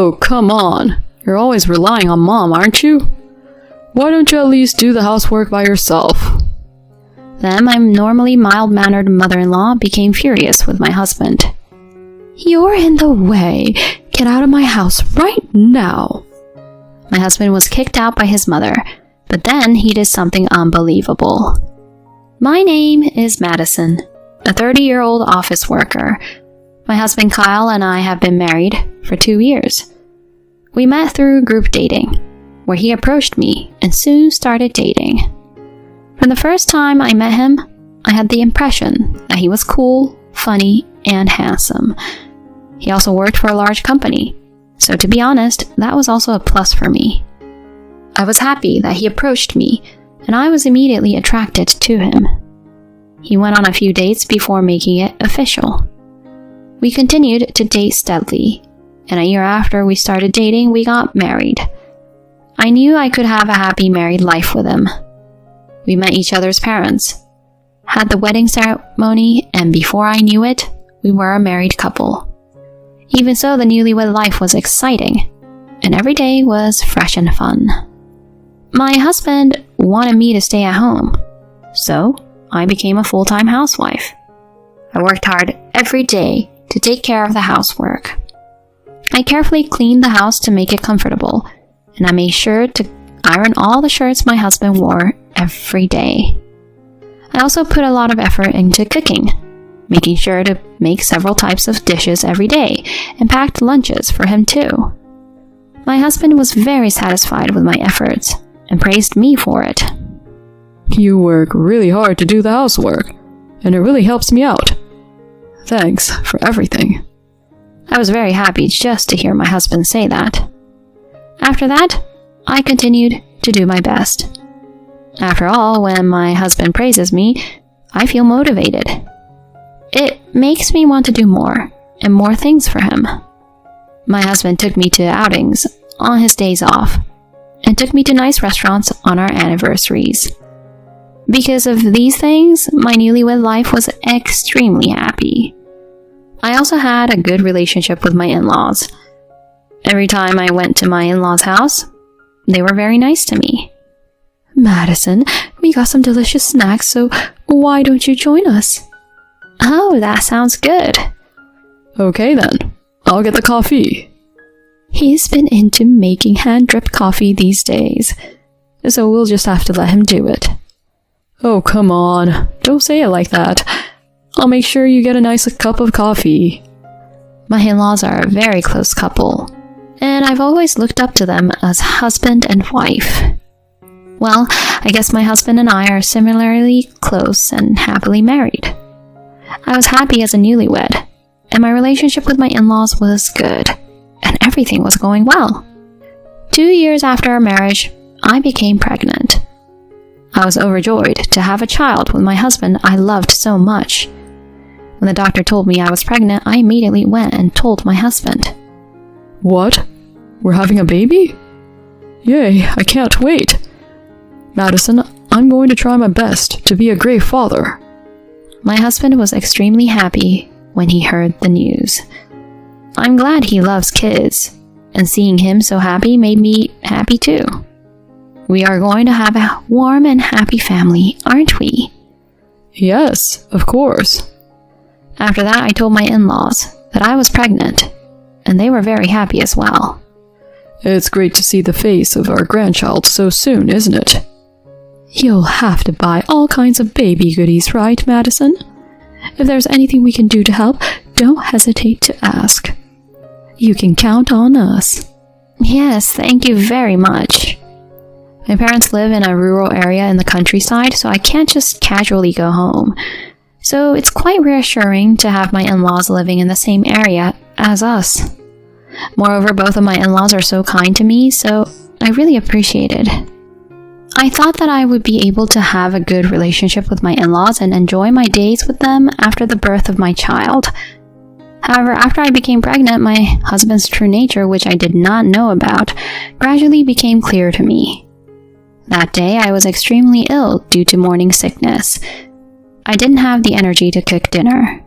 Oh, come on. You're always relying on Mom, aren't you? Why don't you at least do the housework by yourself? Then my normally mild-mannered mother-in-law became furious with my husband. You're in the way. Get out of my house right now. My husband was kicked out by his mother, but then he did something unbelievable. My name is Madison, a 30-year-old office worker. My husband Kyle and I have been married for 2 years. We met through group dating, where he approached me and soon started dating. From the first time I met him, I had the impression that he was cool, funny, and handsome. He also worked for a large company, so to be honest, that was also a plus for me. I was happy that he approached me, and I was immediately attracted to him. He went on a few dates before making it official. We continued to date steadily, and a year after we started dating, we got married. I knew I could have a happy married life with him. We met each other's parents, had the wedding ceremony, and before I knew it, we were a married couple. Even so, the newlywed life was exciting, and every day was fresh and fun. My husband wanted me to stay at home, so I became a full-time housewife. I worked hard every day to take care of the housework. I carefully cleaned the house to make it comfortable, and I made sure to iron all the shirts my husband wore every day. I also put a lot of effort into cooking, making sure to make several types of dishes every day, and packed lunches for him too. My husband was very satisfied with my efforts, and praised me for it. You work really hard to do the housework, and it really helps me out. Thanks for everything. I was very happy just to hear my husband say that. After that, I continued to do my best. After all, when my husband praises me, I feel motivated. It makes me want to do more and more things for him. My husband took me to outings on his days off and took me to nice restaurants on our anniversaries. Because of these things, my newlywed life was extremely happy. I also had a good relationship with my in-laws. Every time I went to my in-laws' house, they were very nice to me. Madison, we got some delicious snacks, so why don't you join us? Oh, that sounds good. Okay then, I'll get the coffee. He's been into making hand-dripped coffee these days, so we'll just have to let him do it. Oh, come on, don't say it like that. I'll make sure you get a nice cup of coffee. My in-laws are a very close couple, and I've always looked up to them as husband and wife. Well, I guess my husband and I are similarly close and happily married. I was happy as a newlywed, and my relationship with my in-laws was good, and everything was going well. 2 years after our marriage, I became pregnant. I was overjoyed to have a child with my husband I loved so much. When the doctor told me I was pregnant, I immediately went and told my husband. What? We're having a baby? Yay, I can't wait. Madison, I'm going to try my best to be a great father. My husband was extremely happy when he heard the news. I'm glad he loves kids, and seeing him so happy made me happy too. We are going to have a warm and happy family, aren't we? Yes, of course. After that, I told my in-laws that I was pregnant, and they were very happy as well. It's great to see the face of our grandchild so soon, isn't it? You'll have to buy all kinds of baby goodies, right, Madison? If there's anything we can do to help, don't hesitate to ask. You can count on us. Yes, thank you very much. My parents live in a rural area in the countryside, so I can't just casually go home. So it's quite reassuring to have my in-laws living in the same area as us. Moreover, both of my in-laws are so kind to me, so I really appreciate it. I thought that I would be able to have a good relationship with my in-laws and enjoy my days with them after the birth of my child. However, after I became pregnant, my husband's true nature, which I did not know about, gradually became clear to me. That day, I was extremely ill due to morning sickness. I didn't have the energy to cook dinner.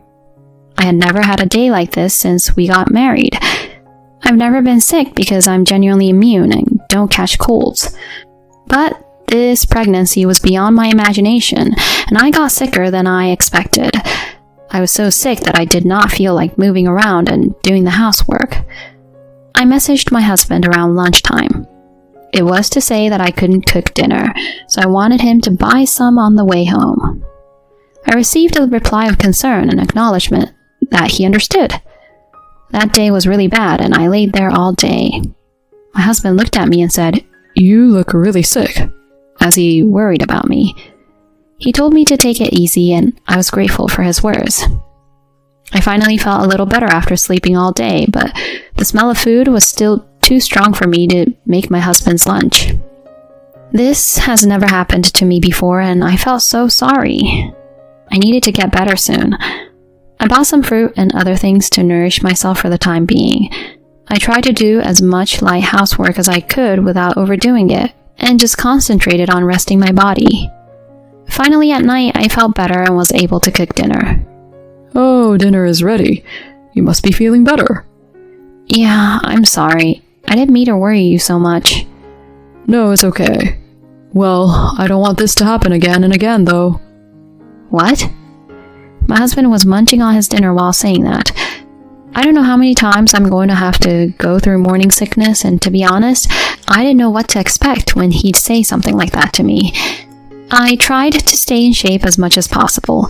I had never had a day like this since we got married. I've never been sick because I'm genuinely immune and don't catch colds. But this pregnancy was beyond my imagination, and I got sicker than I expected. I was so sick that I did not feel like moving around and doing the housework. I messaged my husband around lunchtime. It was to say that I couldn't cook dinner, so I wanted him to buy some on the way home. I received a reply of concern and acknowledgement that he understood. That day was really bad, and I laid there all day. My husband looked at me and said, "You look really sick," as he worried about me. He told me to take it easy, and I was grateful for his words. I finally felt a little better after sleeping all day, but the smell of food was still too strong for me to make my husband's lunch. This has never happened to me before, and I felt so sorry. I needed to get better soon. I bought some fruit and other things to nourish myself for the time being. I tried to do as much light housework as I could without overdoing it, and just concentrated on resting my body. Finally, at night, I felt better and was able to cook dinner. "Oh, dinner is ready. You must be feeling better." Yeah, I'm sorry. I didn't mean to worry you so much. "No, it's okay. Well, I don't want this to happen again and again, though." What? My husband was munching on his dinner while saying that. I don't know how many times I'm going to have to go through morning sickness, and to be honest, I didn't know what to expect when he'd say something like that to me. I tried to stay in shape as much as possible.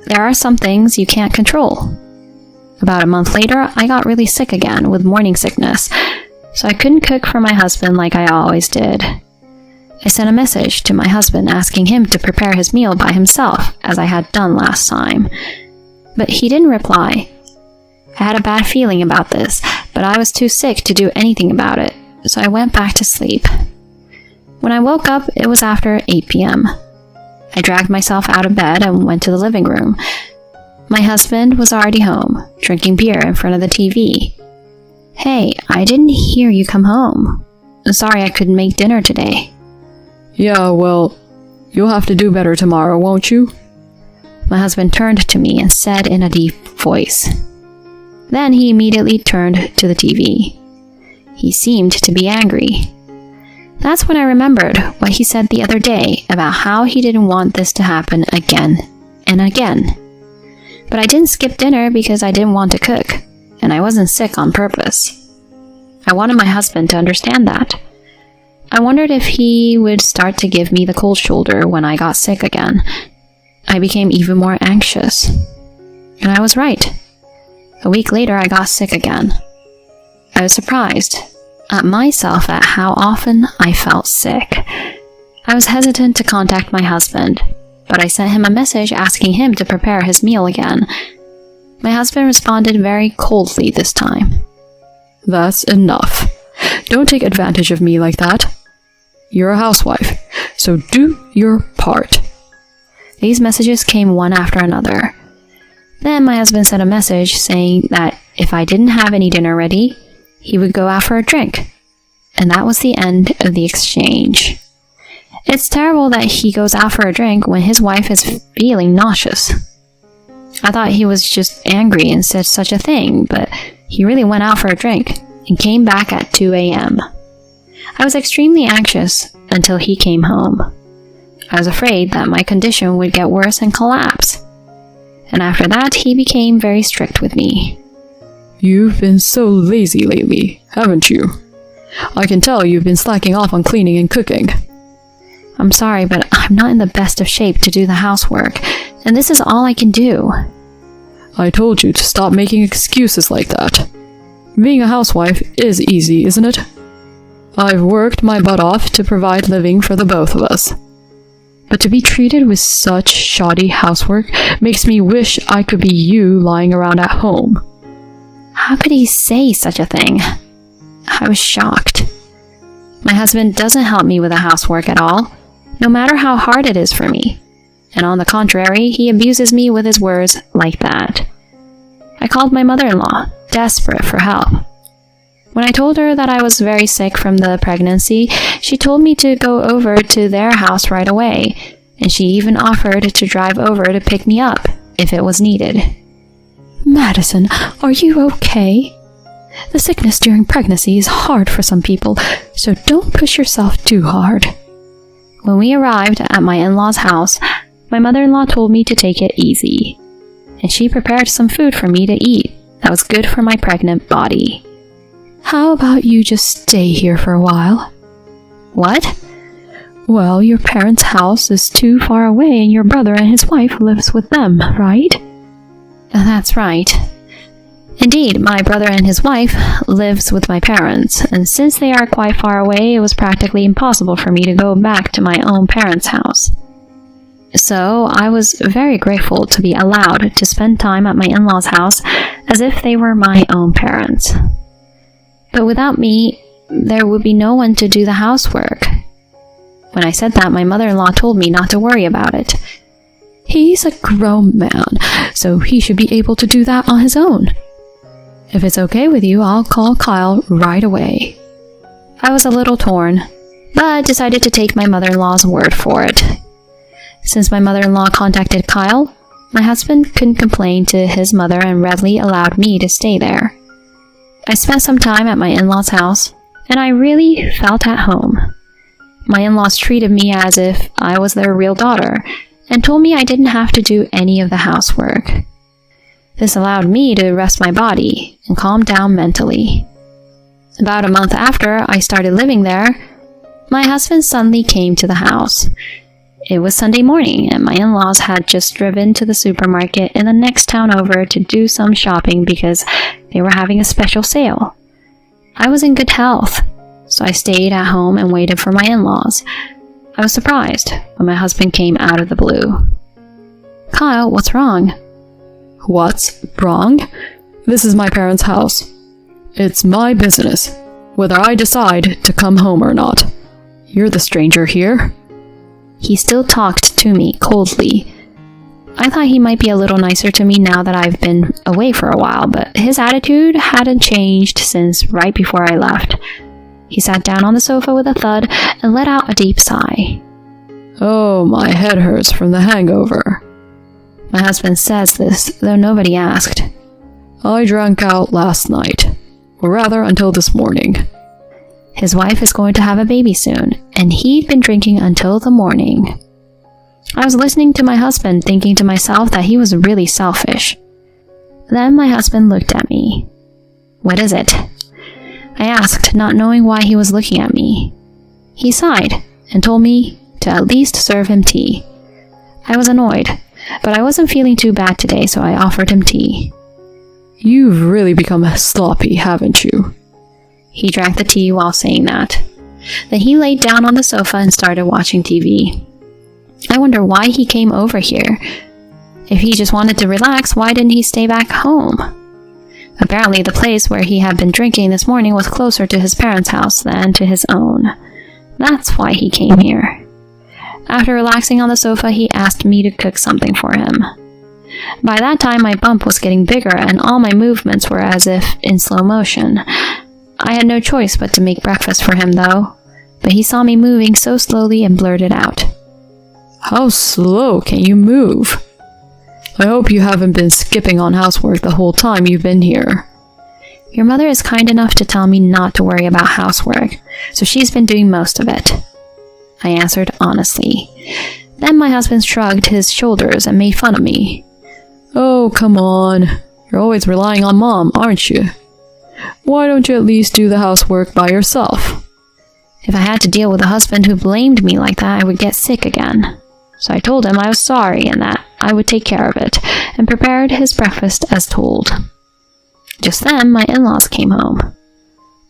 There are some things you can't control. About a month later, I got really sick again with morning sickness, so I couldn't cook for my husband like I always did. I sent a message to my husband asking him to prepare his meal by himself, as I had done last time. But he didn't reply. I had a bad feeling about this, but I was too sick to do anything about it, so I went back to sleep. When I woke up, it was after 8 p.m. I dragged myself out of bed and went to the living room. My husband was already home, drinking beer in front of the TV. "Hey, I didn't hear you come home. Sorry I couldn't make dinner today." "Yeah, well, you'll have to do better tomorrow, won't you?" My husband turned to me and said in a deep voice. Then he immediately turned to the TV. He seemed to be angry. That's when I remembered what he said the other day about how he didn't want this to happen again and again. But I didn't skip dinner because I didn't want to cook, and I wasn't sick on purpose. I wanted my husband to understand that. I wondered if he would start to give me the cold shoulder when I got sick again. I became even more anxious. And I was right. A week later, I got sick again. I was surprised at myself at how often I felt sick. I was hesitant to contact my husband, but I sent him a message asking him to prepare his meal again. My husband responded very coldly this time. "That's enough. Don't take advantage of me like that. You're a housewife, so do your part." These messages came one after another. Then my husband sent a message saying that if I didn't have any dinner ready, he would go out for a drink. And that was the end of the exchange. It's terrible that he goes out for a drink when his wife is feeling nauseous. I thought he was just angry and said such a thing, but he really went out for a drink and came back at 2 a.m. I was extremely anxious until he came home. I was afraid that my condition would get worse and collapse. And after that, he became very strict with me. "You've been so lazy lately, haven't you? I can tell you've been slacking off on cleaning and cooking." I'm sorry, but I'm not in the best of shape to do the housework, and this is all I can do. "I told you to stop making excuses like that. Being a housewife is easy, isn't it? I've worked my butt off to provide living for the both of us. But to be treated with such shoddy housework makes me wish I could be you lying around at home." How could he say such a thing? I was shocked. My husband doesn't help me with the housework at all, no matter how hard it is for me. And on the contrary, he abuses me with his words like that. I called my mother-in-law, desperate for help. When I told her that I was very sick from the pregnancy, she told me to go over to their house right away, and she even offered to drive over to pick me up if it was needed. "Madison, are you okay?" The sickness during pregnancy is hard for some people, so don't push yourself too hard. When we arrived at my in-laws' house, my mother-in-law told me to take it easy, and she prepared some food for me to eat that was good for my pregnant body. How about you just stay here for a while? What? Well, your parents' house is too far away and your brother and his wife lives with them, right? That's right. Indeed, my brother and his wife lives with my parents, and since they are quite far away, it was practically impossible for me to go back to my own parents' house. So I was very grateful to be allowed to spend time at my in-laws' house as if they were my own parents. But without me, there would be no one to do the housework. When I said that, my mother-in-law told me not to worry about it. He's a grown man, so he should be able to do that on his own. If it's okay with you, I'll call Kyle right away. I was a little torn, but decided to take my mother-in-law's word for it. Since my mother-in-law contacted Kyle, my husband couldn't complain to his mother and readily allowed me to stay there. I spent some time at my in-laws' house, and I really felt at home. My in-laws treated me as if I was their real daughter, and told me I didn't have to do any of the housework. This allowed me to rest my body and calm down mentally. About a month after I started living there, my husband suddenly came to the house. It was Sunday morning, and my in-laws had just driven to the supermarket in the next town over to do some shopping because they were having a special sale. I was in good health, so I stayed at home and waited for my in-laws. I was surprised when my husband came out of the blue. "Kyle, what's wrong?" What's wrong? This is my parents' house. It's my business, whether I decide to come home or not. You're the stranger here. He still talked to me coldly. I thought he might be a little nicer to me now that I've been away for a while, but his attitude hadn't changed since right before I left. He sat down on the sofa with a thud and let out a deep sigh. Oh, my head hurts from the hangover. My husband says this, though nobody asked. I drank out last night, or rather until this morning. His wife is going to have a baby soon, and he'd been drinking until the morning. I was listening to my husband, thinking to myself that he was really selfish. Then my husband looked at me. "What is it?" I asked, not knowing why he was looking at me. He sighed and told me to at least serve him tea. I was annoyed, but I wasn't feeling too bad today, so I offered him tea. You've really become sloppy, haven't you? He drank the tea while saying that. Then he laid down on the sofa and started watching TV. I wonder why he came over here. If he just wanted to relax, why didn't he stay back home? Apparently, the place where he had been drinking this morning was closer to his parents' house than to his own. That's why he came here. After relaxing on the sofa, he asked me to cook something for him. By that time, my bump was getting bigger and all my movements were as if in slow motion. I had no choice but to make breakfast for him, though. But he saw me moving so slowly and blurted out, "How slow can you move? I hope you haven't been skipping on housework the whole time you've been here." Your mother is kind enough to tell me not to worry about housework, so she's been doing most of it, I answered honestly. Then my husband shrugged his shoulders and made fun of me. "Oh, come on. You're always relying on Mom, aren't you? Why don't you at least do the housework by yourself?" If I had to deal with a husband who blamed me like that, I would get sick again. So I told him I was sorry and that I would take care of it, and prepared his breakfast as told. Just then, my in-laws came home.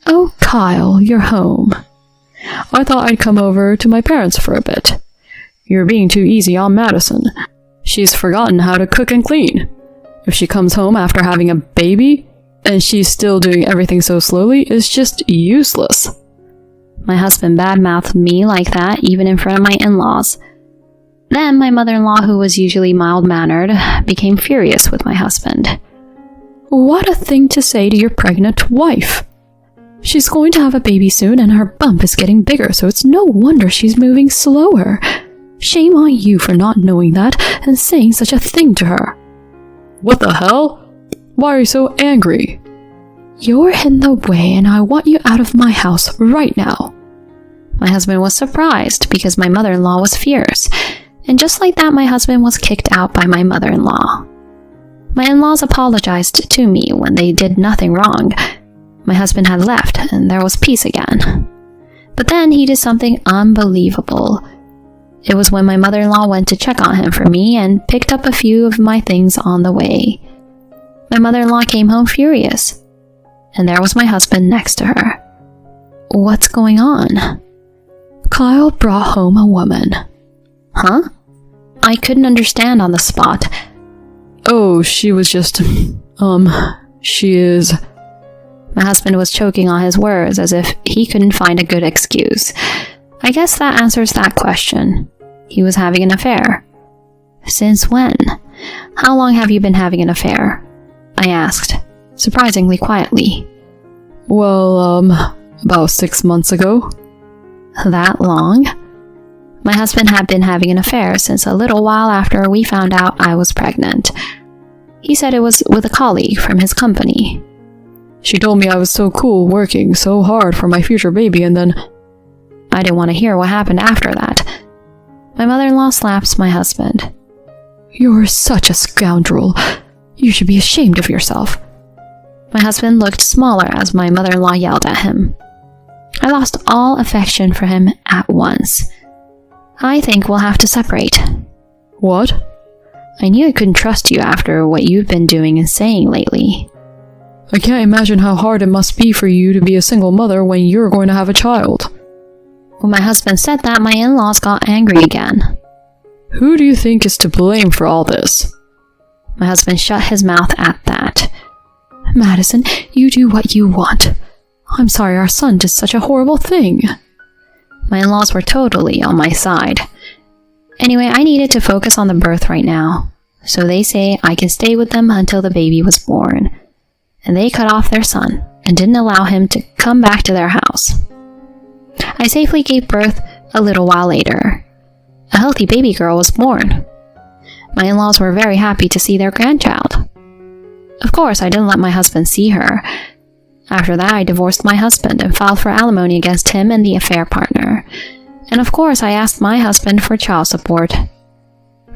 "Oh, Kyle, you're home. I thought I'd come over to my parents for a bit. You're being too easy on Madison. She's forgotten how to cook and clean. If she comes home after having a baby, and she's still doing everything so slowly, it's just useless." My husband badmouthed me like that, even in front of my in-laws. Then my mother-in-law, who was usually mild-mannered, became furious with my husband. "What a thing to say to your pregnant wife! She's going to have a baby soon and her bump is getting bigger, so it's no wonder she's moving slower. Shame on you for not knowing that and saying such a thing to her." "What the hell? Why are you so angry?" You're in the way and I want you out of my house right now. My husband was surprised because my mother-in-law was fierce, and just like that, my husband was kicked out by my mother-in-law. My in-laws apologized to me when they did nothing wrong. My husband had left and there was peace again. But then he did something unbelievable. It was when my mother-in-law went to check on him for me and picked up a few of my things on the way. My mother-in-law came home furious, and there was my husband next to her. What's going on? Kyle brought home a woman. Huh? I couldn't understand on the spot. Oh, she was just, she is... My husband was choking on his words as if he couldn't find a good excuse. I guess that answers that question. He was having an affair. Since when? How long have you been having an affair? I asked, surprisingly quietly. Well, about 6 months ago. That long? My husband had been having an affair since a little while after we found out I was pregnant. He said it was with a colleague from his company. She told me I was so cool working so hard for my future baby, and then... I didn't want to hear what happened after that. My mother-in-law slaps my husband. You're such a scoundrel. You should be ashamed of yourself. My husband looked smaller as my mother-in-law yelled at him. I lost all affection for him at once. I think we'll have to separate. What? I knew I couldn't trust you after what you've been doing and saying lately. I can't imagine how hard it must be for you to be a single mother when you're going to have a child. When my husband said that, my in-laws got angry again. Who do you think is to blame for all this? My husband shut his mouth at that. Madison, you do what you want. I'm sorry our son did such a horrible thing. My in-laws were totally on my side. Anyway, I needed to focus on the birth right now, so they say I can stay with them until the baby was born. And they cut off their son and didn't allow him to come back to their house. I safely gave birth a little while later. A healthy baby girl was born. My in-laws were very happy to see their grandchild. Of course, I didn't let my husband see her. After that, I divorced my husband and filed for alimony against him and the affair partner. And of course, I asked my husband for child support.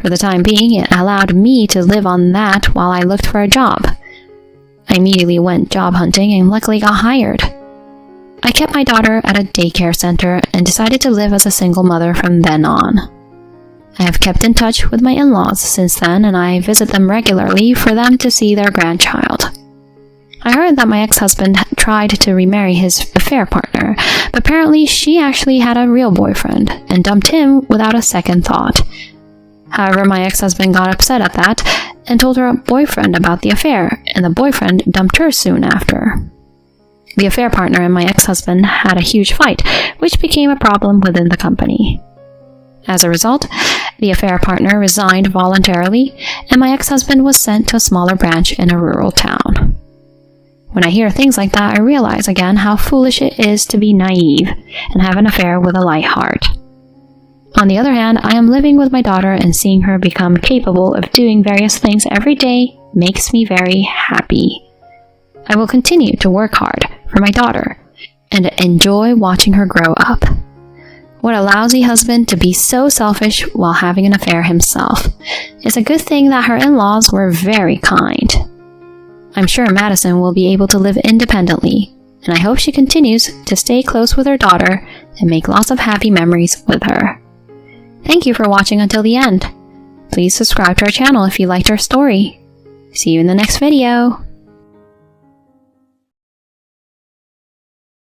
For the time being, it allowed me to live on that while I looked for a job. I immediately went job hunting and luckily got hired. I kept my daughter at a daycare center and decided to live as a single mother from then on. I have kept in touch with my in-laws since then, and I visit them regularly for them to see their grandchild. I heard that my ex-husband tried to remarry his affair partner, but apparently she actually had a real boyfriend and dumped him without a second thought. However, my ex-husband got upset at that and told her boyfriend about the affair, and the boyfriend dumped her soon after. The affair partner and my ex-husband had a huge fight, which became a problem within the company. As a result, the affair partner resigned voluntarily, and my ex-husband was sent to a smaller branch in a rural town. When I hear things like that, I realize again how foolish it is to be naive and have an affair with a light heart. On the other hand, I am living with my daughter, and seeing her become capable of doing various things every day makes me very happy. I will continue to work hard for my daughter and enjoy watching her grow up. What a lousy husband to be so selfish while having an affair himself. It's a good thing that her in-laws were very kind. I'm sure Madison will be able to live independently, and I hope she continues to stay close with her daughter and make lots of happy memories with her. Thank you for watching until the end. Please subscribe to our channel if you liked our story. See you in the next video.